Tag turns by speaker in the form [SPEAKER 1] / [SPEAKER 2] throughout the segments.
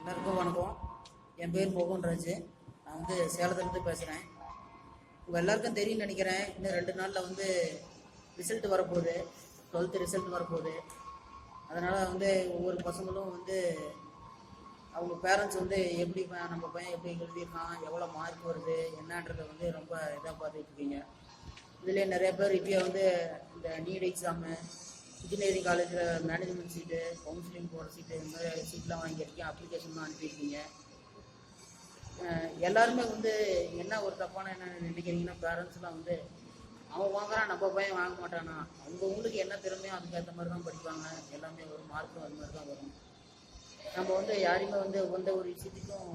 [SPEAKER 1] எல்லாருக்கும் வணக்கம். என் பேர் மோகன்ராஜ். நான் சேலத்துலேருந்து பேசுகிறேன். உங்கள் எல்லாருக்கும் தெரியும்னு நினைக்கிறேன். இன்னும் 2 நாளில் ரிசல்ட் வரப்போகுது. 12th ரிசல்ட் வரப்போகுது. அதனால் ஒவ்வொரு பசங்களும் அவங்க பேரண்ட்ஸ் எப்படி நம்ம பையன் எப்படி எழுதியிருக்கான், எவ்வளோ மார்க் வருது என்னன்றதை ரொம்ப இதாக பார்த்துட்டு இருக்கீங்க. இதுலேயே நிறைய பேர் இப்போயே இந்த நீட் எக்ஸாமு, இன்ஜினியரிங் காலேஜில் மேனேஜ்மெண்ட் சீட்டு, கவுன்சிலிங் போகிற சீட்டு, இந்த மாதிரி சீட்லாம் வாங்கியிருக்கேன். அப்ளிகேஷன்லாம் அனுப்பியிருக்கீங்க. எல்லாருமே என்ன ஒரு தப்பான என்ன நினைக்கிறீங்கன்னா, பேரண்ட்ஸ்லாம் அவன் வாங்குறான் நம்ம பையன் வாங்க மாட்டானா, அவங்களுக்கு என்ன திறமையோ அதுக்கேற்ற மாதிரி தான் படிப்பாங்க. எல்லாமே ஒரு மார்க்கும் அது மாதிரி தான் வரும். நம்ம யாரையுமே எந்த ஒரு விஷயத்துக்கும்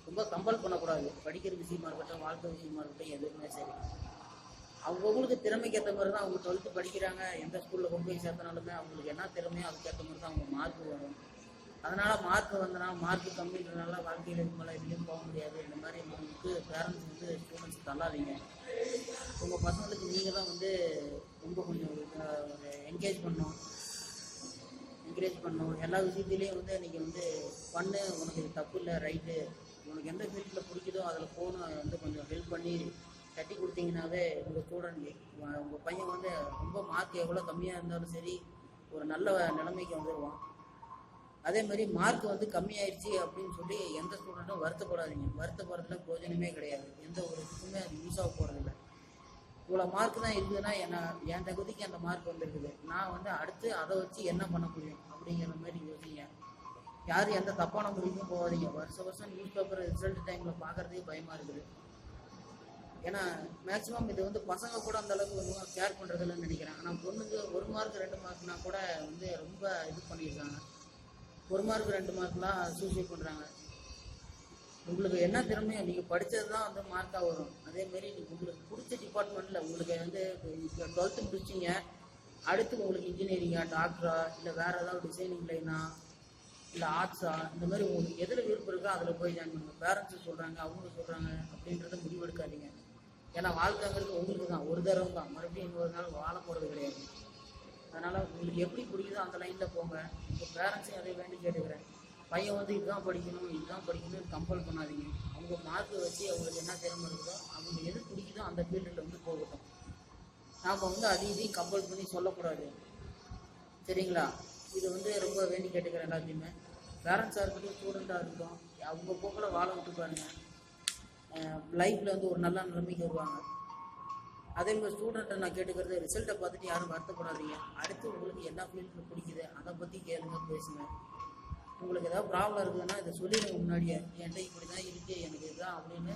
[SPEAKER 1] ரொம்ப கம்பல் பண்ணக்கூடாது. படிக்கிற விஷயமா இருக்கட்டும், வாழ்க்கை விஷயமா இருக்கட்டும், எதுவுமே சரி. அவங்களுக்கு திறமைக்கு ஏற்ற மாதிரி தான் அவங்க 12th படிக்கிறாங்க. எந்த ஸ்கூலில் கொண்டு போய் சேர்த்தனாலுமே அவங்களுக்கு என்ன திறமையோ அதுக்கேற்ற மாதிரி தான் அவங்க மார்க் வரும். அதனால் மார்க் மார்க் கம்மின்றனால வாழ்க்கையில் இது மேலே எதுலேயும் போக முடியாது. இந்த மாதிரி உங்களுக்கு பேரண்ட்ஸ் ஸ்டூடெண்ட்ஸ் தள்ளாதீங்க. உங்கள் பசங்களுக்கு நீங்கள் தான் ரொம்ப கொஞ்சம் ஒரு என்கரேஜ் பண்ணணும். எல்லா விஷயத்துலேயும் நீங்கள் பண்ணு, உனக்கு இது தப்பு இல்லை, ரைட்டு, உனக்கு எந்த ஃபீல்டில் பிடிக்குதோ அதில் போகணும் கொஞ்சம் ஹெல்ப் பண்ணி தட்டி கொடுத்தீங்கன்னாவே உங்கள் ஸ்டூடெண்ட் உங்கள் பையன் ரொம்ப மார்க் எவ்வளோ கம்மியாக இருந்தாலும் சரி ஒரு நல்ல நிலைமைக்கு வந்துடுவான். அதே மாதிரி மார்க் கம்மியாயிடுச்சு அப்படின்னு சொல்லி எந்த ஸ்டூடெண்ட்டும் வருத்தப்படாதீங்க. வருத்தப்படுறதுல பிரயோஜனமே கிடையாது. எந்த ஒரு இதுக்குமே அது யூஸ் ஆக போகிறதில்ல. இவ்வளோ மார்க் தான் இருக்குதுன்னா என் தகுதிக்கு அந்த மார்க் வந்துருக்குது, நான் அடுத்து அதை வச்சு என்ன பண்ண முடியும் அப்படிங்கிற மாதிரி யோசிங்க. யாரும் எந்த தப்பான முடிவுக்கும் போகாதீங்க. வருஷம் நியூஸ் பேப்பர் ரிசல்ட் டைமில் பார்க்குறதுக்கே பயமாக இருக்குது. ஏன்னா மேக்ஸிமம் இது பசங்க கூட அந்த அளவுக்கு கேர் பண்ணுறதில்லன்னு நினைக்கிறேன். ஆனால் பொண்ணுங்க 1 மார்க் 2 மார்க்னா கூட ரொம்ப இது பண்ணியிருக்காங்க. 1 மார்க் 2 மார்க்லாம் சூசைட் பண்ணுறாங்க. உங்களுக்கு என்ன திறமையோ நீங்கள் படித்தது தான் மார்க்காக வரும். அதேமாரி உங்களுக்கு பிடிச்ச டிபார்ட்மெண்ட்டில் உங்களுக்கு 12th முடிச்சிங்க, அடுத்து உங்களுக்கு இன்ஜினியரிங்கா, டாக்டரா, இல்லை வேறு ஏதாவது டிசைனிங் லைனா, இல்லை ஆர்ட்ஸா, இந்த மாதிரி உங்களுக்கு எதில் விருப்பம் இருக்கோ அதில் போய் ஜாயின் பண்ணுங்கள். பேரண்ட்ஸு சொல்கிறாங்க, அவங்க சொல்கிறாங்க அப்படின்றத முடிவெடுக்காதீங்க. ஏன்னா வாழ்க்கைங்கிறது உங்களுக்கு தான், ஒரு தடவை தான், மறுபடியும் இன்னொரு நாள் வாழ போகிறது கிடையாது. அதனால் உங்களுக்கு எப்படி பிடிக்குதோ அந்த லைனில் போங்க. உங்கள் பேரண்ட்ஸையும் அதை வேண்டி கேட்டுக்கிறேன். பையன் இதுதான் படிக்கணும்னு கம்பல் பண்ணாதீங்க. அவங்க மார்க்கை வச்சு அவங்களுக்கு என்ன திறமை இருக்குதோ, அவங்க எது பிடிக்குதோ அந்த ஃபீல்டில் போகட்டும். நாம் அதையும் கம்பல் பண்ணி சொல்லக்கூடாது. சரிங்களா? இது ரொம்ப வேண்டி கேட்டுக்கிறேன் எல்லாத்தையுமே. பேரண்ட்ஸாக இருக்கட்டும், ஸ்டூடெண்ட்டாக இருக்கட்டும், அவங்க போக்கில் வாழ விட்டு பாருங்கள். லைஃப்பில் ஒரு நல்ல நிலைமைக்கு வருவாங்க. அதே மாதிரி ஸ்டூடெண்ட்டை நான் கேட்டுக்கிறது, ரிசல்ட்டை பார்த்துட்டு யாரும் வருத்தப்படாதீங்க. அடுத்து உங்களுக்கு என்ன ஃபீல்டில் பிடிக்குது அதை பற்றி கேளுங்க, பேசுங்க. உங்களுக்கு ஏதாவது ப்ராப்ளம் இருக்குதுன்னா இதை சொல்லிடுங்க முன்னாடியே. என்கிட்ட இப்படி தான் இருக்குது, எனக்கு இதுதான் அப்படின்னு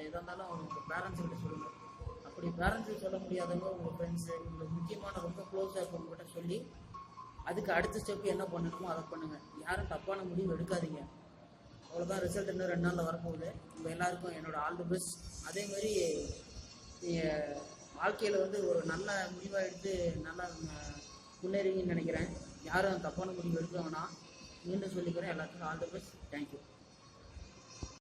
[SPEAKER 1] எதாக இருந்தாலும் உங்கள் பேரண்ட்ஸ்கிட்ட சொல்லுங்கள். அப்படி பேரண்ட்ஸுக்கு சொல்ல முடியாதவங்க உங்கள் ஃப்ரெண்ட்ஸு, உங்களுக்கு முக்கியமான ரொம்ப க்ளோஸாக இருக்கவங்ககிட்ட சொல்லி அதுக்கு அடுத்த ஸ்டெப்பு என்ன பண்ணணுமோ அதை பண்ணுங்கள். யாரும் தப்பான முடிவு எடுக்காதீங்க. அவ்வளோதான். ரிசல்ட் இன்னும் 2 நாளில் வரப்போகுது. உங்கள் எல்லாருக்கும் என்னோடய ஆல் தி பெஸ்ட். அதேமாதிரி நீங்கள் வாழ்க்கையில் ஒரு நல்ல முடிவாக எடுத்து நல்லா முன்னேறிங்கன்னு நினைக்கிறேன். யாரும் தப்பான முடிவு எடுக்க வேணாம். மீண்டும் சொல்லிக்கிறேன். எல்லாத்துக்கும் ஆல் தி பெஸ்ட். தேங்க்யூ.